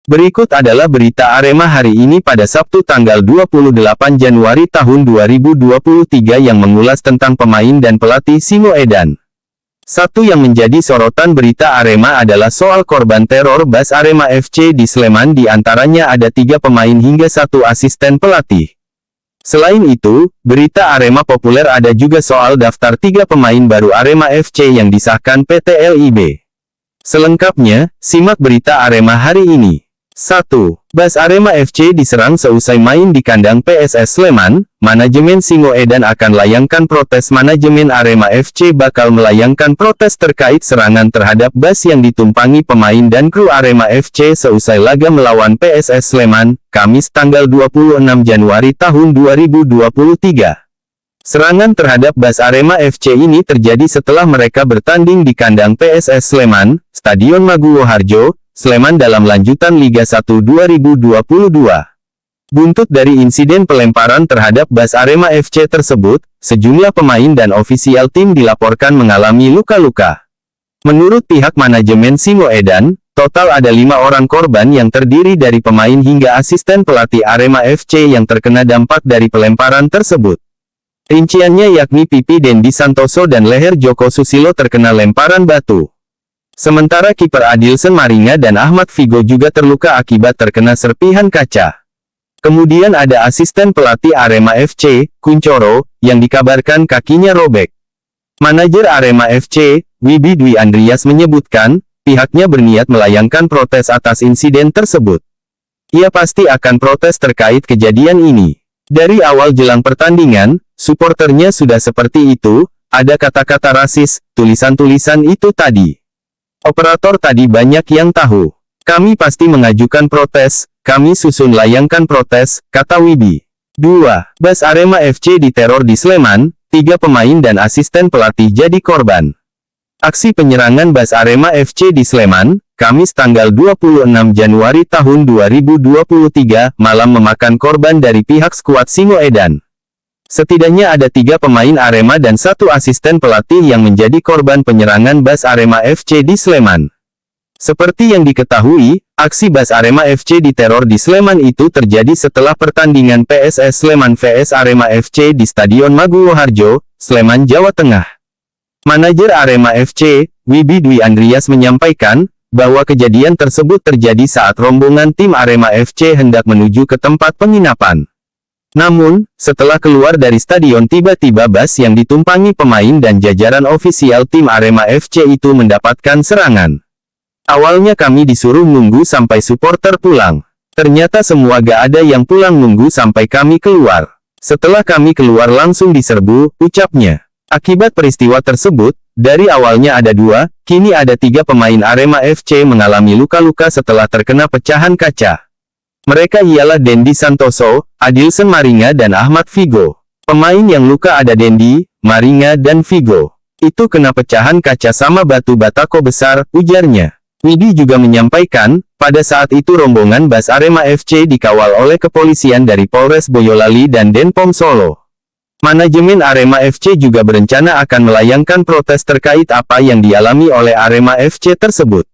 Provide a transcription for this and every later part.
Berikut adalah berita Arema hari ini pada Sabtu tanggal 28 Januari tahun 2023 yang mengulas tentang pemain dan pelatih Singo Edan. Satu yang menjadi sorotan berita Arema adalah soal korban teror Bas Arema FC di Sleman, di antaranya ada 3 pemain hingga 1 asisten pelatih. Selain itu, berita Arema populer ada juga soal daftar 3 pemain baru Arema FC yang disahkan PT LIB. Selengkapnya, simak berita Arema hari ini. 1. Bas Arema FC diserang seusai main di kandang PSS Sleman. Manajemen Singo Edan akan layangkan protes. Manajemen Arema FC bakal melayangkan protes terkait serangan terhadap Bas yang ditumpangi pemain dan kru Arema FC seusai laga melawan PSS Sleman, Kamis tanggal 26 Januari tahun 2023. Serangan terhadap Bas Arema FC ini terjadi setelah mereka bertanding di kandang PSS Sleman, Stadion Maguwo Harjo, Sleman dalam lanjutan Liga 1 2022. Buntut dari insiden pelemparan terhadap Bas Arema FC tersebut, sejumlah pemain dan ofisial tim dilaporkan mengalami luka-luka. Menurut pihak manajemen Singo Edan, total ada 5 orang korban yang terdiri dari pemain hingga asisten pelatih Arema FC yang terkena dampak dari pelemparan tersebut. Rinciannya yakni Pipi Dendi Santoso dan leher Joko Susilo terkena lemparan batu. Sementara kiper Adilson Maringa dan Ahmad Figo juga terluka akibat terkena serpihan kaca. Kemudian ada asisten pelatih Arema FC, Kuncoro, yang dikabarkan kakinya robek. Manajer Arema FC, Wibi Dwi Andrias menyebutkan, pihaknya berniat melayangkan protes atas insiden tersebut. Ia pasti akan protes terkait kejadian ini. Dari awal jelang pertandingan, suporternya sudah seperti itu, ada kata-kata rasis, tulisan-tulisan itu tadi. Operator tadi banyak yang tahu. Kami pasti mengajukan protes, kami susun layangkan protes, kata Wibi. 2. Bas Arema FC diteror di Sleman, 3 pemain dan asisten pelatih jadi korban. Aksi penyerangan Bas Arema FC di Sleman, Kamis tanggal 26 Januari tahun 2023, malam memakan korban dari pihak skuad Singo Edan. Setidaknya ada 3 pemain Arema dan 1 asisten pelatih yang menjadi korban penyerangan Bas Arema FC di Sleman. Seperti yang diketahui, aksi Bas Arema FC diteror di Sleman itu terjadi setelah pertandingan PSS Sleman vs Arema FC di Stadion Maguwo Harjo, Sleman, Jawa Tengah. Manajer Arema FC, Wibi Dwi Andrias menyampaikan, bahwa kejadian tersebut terjadi saat rombongan tim Arema FC hendak menuju ke tempat penginapan. Namun, setelah keluar dari stadion tiba-tiba Bas yang ditumpangi pemain dan jajaran ofisial tim Arema FC itu mendapatkan serangan. Awalnya kami disuruh nunggu sampai supporter pulang. Ternyata semua gak ada yang pulang, nunggu sampai kami keluar. Setelah kami keluar langsung diserbu, ucapnya. Akibat peristiwa tersebut, dari awalnya ada 2, kini ada 3 pemain Arema FC mengalami luka-luka setelah terkena pecahan kaca. Mereka ialah Dendi Santoso, Adilson Maringa dan Ahmad Figo. Pemain yang luka ada Dendi, Maringa dan Figo. Itu kena pecahan kaca sama batu batako besar, ujarnya. Widi juga menyampaikan, pada saat itu rombongan Bas Arema FC dikawal oleh kepolisian dari Polres Boyolali dan Denpom Solo. Manajemen Arema FC juga berencana akan melayangkan protes terkait apa yang dialami oleh Arema FC tersebut.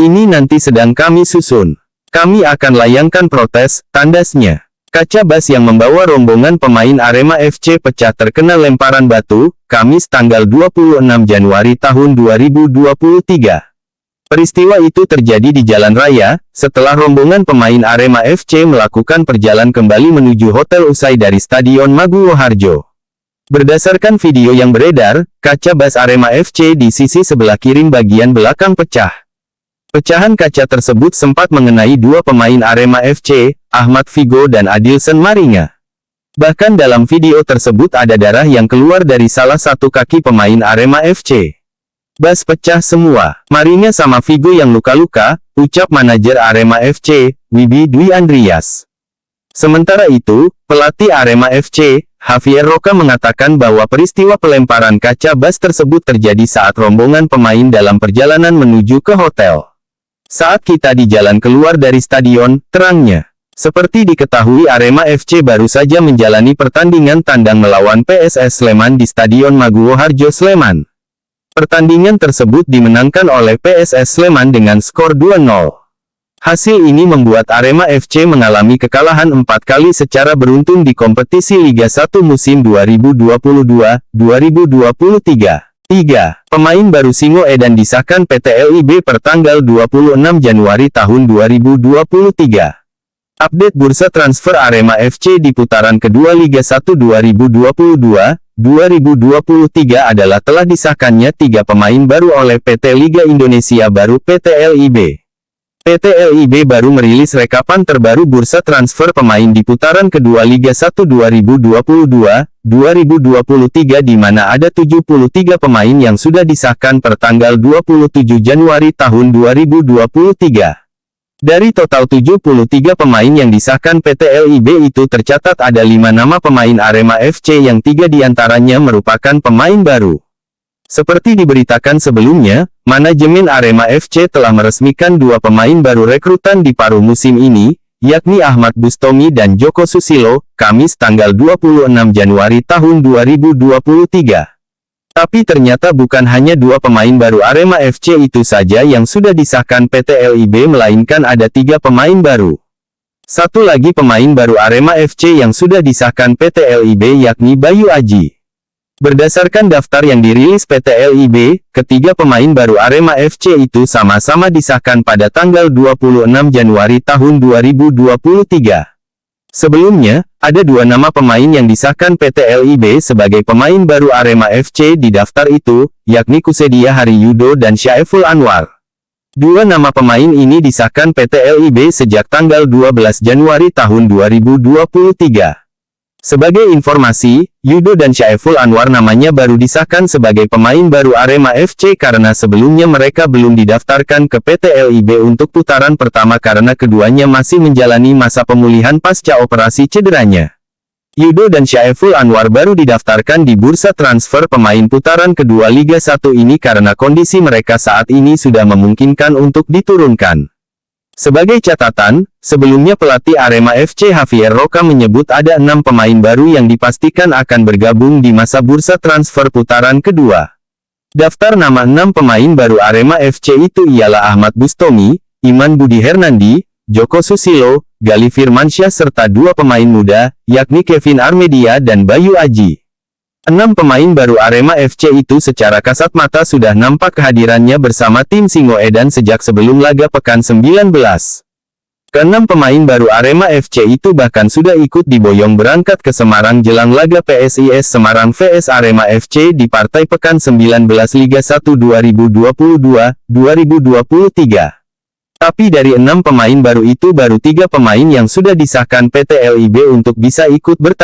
Ini nanti sedang kami susun. Kami akan layangkan protes, tandasnya. Kaca Bas yang membawa rombongan pemain Arema FC pecah terkena lemparan batu, Kamis tanggal 26 Januari tahun 2023. Peristiwa itu terjadi di jalan raya, setelah rombongan pemain Arema FC melakukan perjalanan kembali menuju hotel usai dari Stadion Maguwo Harjo. Berdasarkan video yang beredar, kaca Bas Arema FC di sisi sebelah kiri bagian belakang pecah. Pecahan kaca tersebut sempat mengenai 2 pemain Arema FC, Ahmad Figo dan Adilson Maringa. Bahkan dalam video tersebut ada darah yang keluar dari salah satu kaki pemain Arema FC. Bas pecah semua, Maringa sama Figo yang luka-luka, ucap manajer Arema FC, Wibi Dwi Andrias. Sementara itu, pelatih Arema FC, Javier Roca mengatakan bahwa peristiwa pelemparan kaca Bas tersebut terjadi saat rombongan pemain dalam perjalanan menuju ke hotel. Saat kita di jalan keluar dari stadion, terangnya. Seperti diketahui Arema FC baru saja menjalani pertandingan tandang melawan PSS Sleman di Stadion Maguwo Harjo Sleman. Pertandingan tersebut dimenangkan oleh PSS Sleman dengan skor 2-0. Hasil ini membuat Arema FC mengalami kekalahan 4 kali secara beruntun di kompetisi Liga 1 musim 2022-2023. 3. Pemain baru Singo Edan disahkan PT LIB pertanggal 26 Januari tahun 2023. Update bursa transfer Arema FC di putaran kedua Liga 1 2022-2023 adalah telah disahkannya 3 pemain baru oleh PT Liga Indonesia Baru PT LIB. PT LIB baru merilis rekapan terbaru bursa transfer pemain di putaran kedua Liga 1 2022-2023 di mana ada 73 pemain yang sudah disahkan per tanggal 27 Januari tahun 2023. Dari total 73 pemain yang disahkan PT LIB itu tercatat ada 5 nama pemain Arema FC yang 3 diantaranya merupakan pemain baru. Seperti diberitakan sebelumnya, manajemen Arema FC telah meresmikan 2 pemain baru rekrutan di paruh musim ini, yakni Ahmad Bustomi dan Joko Susilo, Kamis tanggal 26 Januari tahun 2023. Tapi ternyata bukan hanya 2 pemain baru Arema FC itu saja yang sudah disahkan PT LIB melainkan ada 3 pemain baru. Satu lagi pemain baru Arema FC yang sudah disahkan PT LIB yakni Bayu Aji. Berdasarkan daftar yang dirilis PT LIB, ketiga pemain baru Arema FC itu sama-sama disahkan pada tanggal 26 Januari tahun 2023. Sebelumnya, ada 2 nama pemain yang disahkan PT LIB sebagai pemain baru Arema FC di daftar itu, yakni Kusedia Hariyudo dan Syaiful Anwar. 2 nama pemain ini disahkan PT LIB sejak tanggal 12 Januari tahun 2023. Sebagai informasi, Yudo dan Syaiful Anwar namanya baru disahkan sebagai pemain baru Arema FC karena sebelumnya mereka belum didaftarkan ke PT LIB untuk putaran pertama karena keduanya masih menjalani masa pemulihan pasca operasi cederanya. Yudo dan Syaiful Anwar baru didaftarkan di bursa transfer pemain putaran kedua Liga 1 ini karena kondisi mereka saat ini sudah memungkinkan untuk diturunkan. Sebagai catatan, sebelumnya pelatih Arema FC Javier Roca menyebut ada 6 pemain baru yang dipastikan akan bergabung di masa bursa transfer putaran kedua. Daftar nama 6 pemain baru Arema FC itu ialah Ahmad Bustomi, Iman Budi Hernandi, Joko Susilo, Gali Firmansyah serta 2 pemain muda, yakni Kevin Armedia dan Bayu Aji. 6 pemain baru Arema FC itu secara kasat mata sudah nampak kehadirannya bersama tim Singo Edan sejak sebelum laga pekan 19. Ke-6 pemain baru Arema FC itu bahkan sudah ikut diboyong berangkat ke Semarang jelang laga PSIS Semarang vs Arema FC di partai pekan 19 Liga 1 2022-2023. Tapi dari 6 pemain baru itu baru 3 pemain yang sudah disahkan PT LIB untuk bisa ikut bertanding.